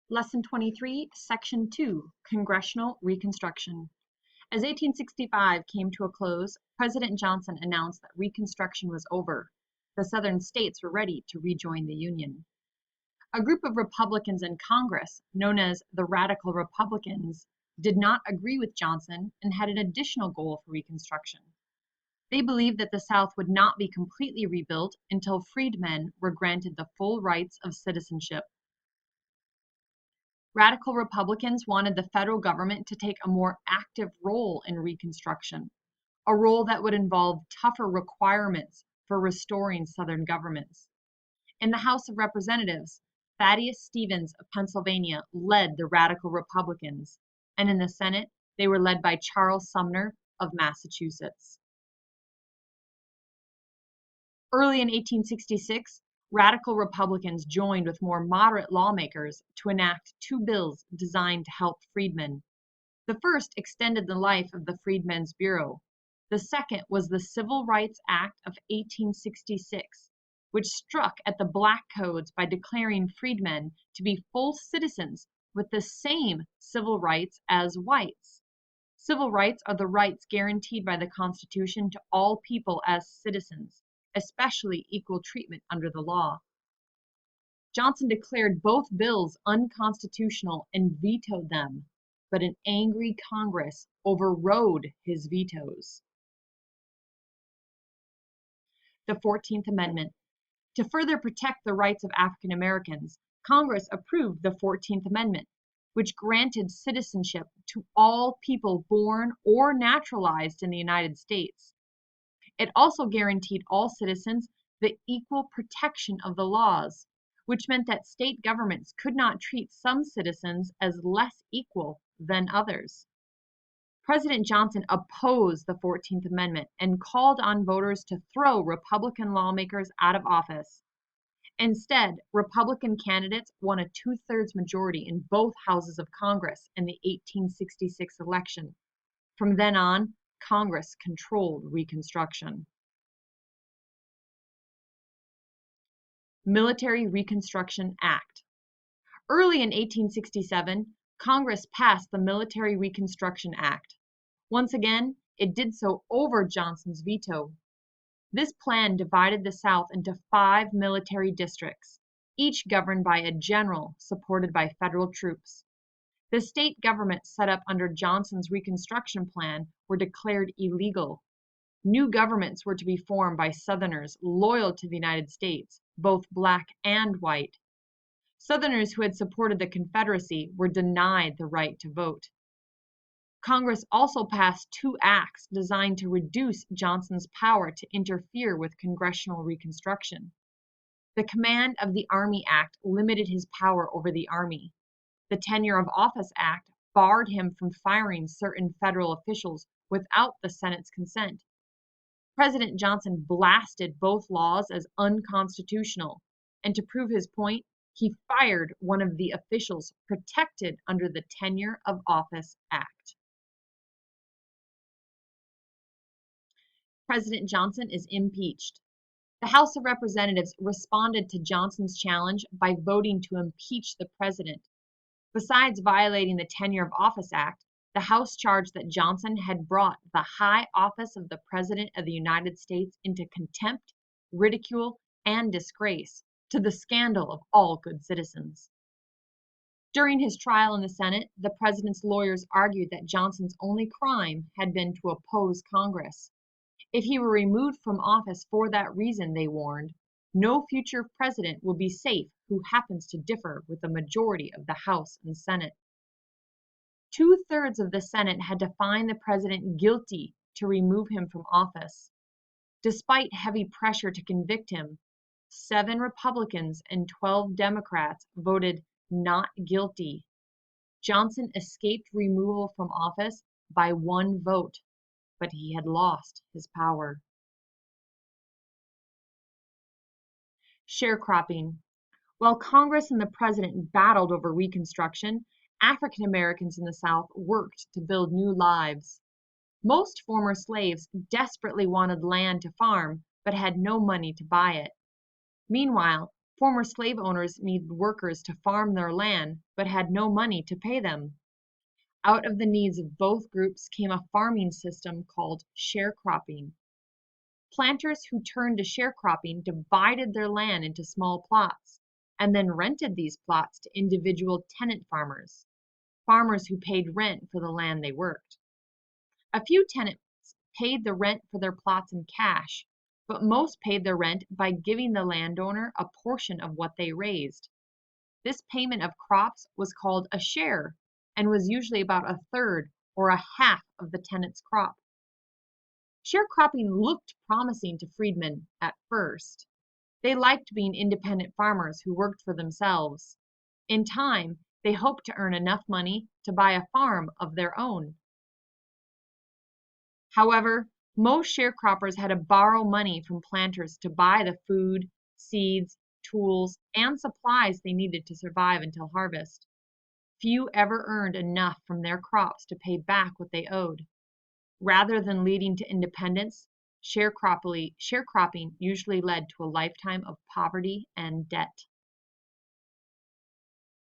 Lesson 23, Section 2, Congressional Reconstruction. As 1865 came to a close, President Johnson announced that Reconstruction was over. The Southern states were ready to rejoin the Union. A group of Republicans in Congress, known as the Radical Republicans, did not agree with Johnson and had an additional goal for Reconstruction. They believed that the South would not be completely rebuilt until freedmen were granted the full rights of citizenship. Radical Republicans wanted the federal government to take a more active role in Reconstruction, a role that would involve tougher requirements for restoring Southern governments. In the House of Representatives, Thaddeus Stevens of Pennsylvania led the Radical Republicans, and in the Senate, they were led by Charles Sumner of Massachusetts. Early in 1866, Radical Republicans joined with more moderate lawmakers to enact two bills designed to help freedmen. The first extended the life of the Freedmen's Bureau. The second was the Civil Rights Act of 1866, which struck at the black codes by declaring freedmen to be full citizens with the same civil rights as whites. Civil rights are the rights guaranteed by the Constitution to all people as citizens, especially equal treatment under the law. Johnson declared both bills unconstitutional and vetoed them, but an angry Congress overrode his vetoes. The 14th Amendment. To further protect the rights of African Americans, Congress approved the 14th Amendment, which granted citizenship to all people born or naturalized in the United States. It also guaranteed all citizens the equal protection of the laws, which meant that state governments could not treat some citizens as less equal than others. President Johnson opposed the 14th Amendment and called on voters to throw Republican lawmakers out of office. Instead, Republican candidates won a two-thirds majority in both houses of Congress in the 1866 election. From then on, Congress controlled Reconstruction. Military Reconstruction Act. Early in 1867, Congress passed the Military Reconstruction Act. Once again, it did so over Johnson's veto. This plan divided the South into 5 military districts, each governed by a general supported by federal troops. The state governments set up under Johnson's Reconstruction plan were declared illegal. New governments were to be formed by Southerners loyal to the United States, both black and white. Southerners who had supported the Confederacy were denied the right to vote. Congress also passed 2 acts designed to reduce Johnson's power to interfere with congressional reconstruction. The Command of the Army Act limited his power over the Army. The Tenure of Office Act barred him from firing certain federal officials without the Senate's consent. President Johnson blasted both laws as unconstitutional, and to prove his point, he fired one of the officials protected under the Tenure of Office Act. President Johnson is impeached. The House of Representatives responded to Johnson's challenge by voting to impeach the president. Besides violating the Tenure of Office Act, the House charged that Johnson had brought the high office of the President of the United States into contempt, ridicule, and disgrace, to the scandal of all good citizens. During his trial in the Senate, the president's lawyers argued that Johnson's only crime had been to oppose Congress. If he were removed from office for that reason, they warned, no future president will be safe who happens to differ with the majority of the House and Senate. Two-thirds of the Senate had to find the president guilty to remove him from office. Despite heavy pressure to convict him, 7 Republicans and 12 Democrats voted not guilty. Johnson escaped removal from office by 1 vote, but he had lost his power. Sharecropping. While Congress and the president battled over Reconstruction, African Americans in the South worked to build new lives. Most former slaves desperately wanted land to farm, but had no money to buy it. Meanwhile, Former slave owners needed workers to farm their land but had no money to pay them. Out of the needs of both groups came a farming system called sharecropping. Planters who turned to sharecropping divided their land into small plots and then rented these plots to individual tenant farmers, farmers who paid rent for the land they worked. A few tenants paid the rent for their plots in cash, but most paid their rent by giving the landowner a portion of what they raised. This payment of crops was called a share and was usually about a third or a half of the tenant's crop. Sharecropping looked promising to freedmen at first. They liked being independent farmers who worked for themselves. In time, they hoped to earn enough money to buy a farm of their own. However, most sharecroppers had to borrow money from planters to buy the food, seeds, tools, and supplies they needed to survive until harvest. Few ever earned enough from their crops to pay back what they owed. Rather than leading to independence, sharecropping usually led to a lifetime of poverty and debt.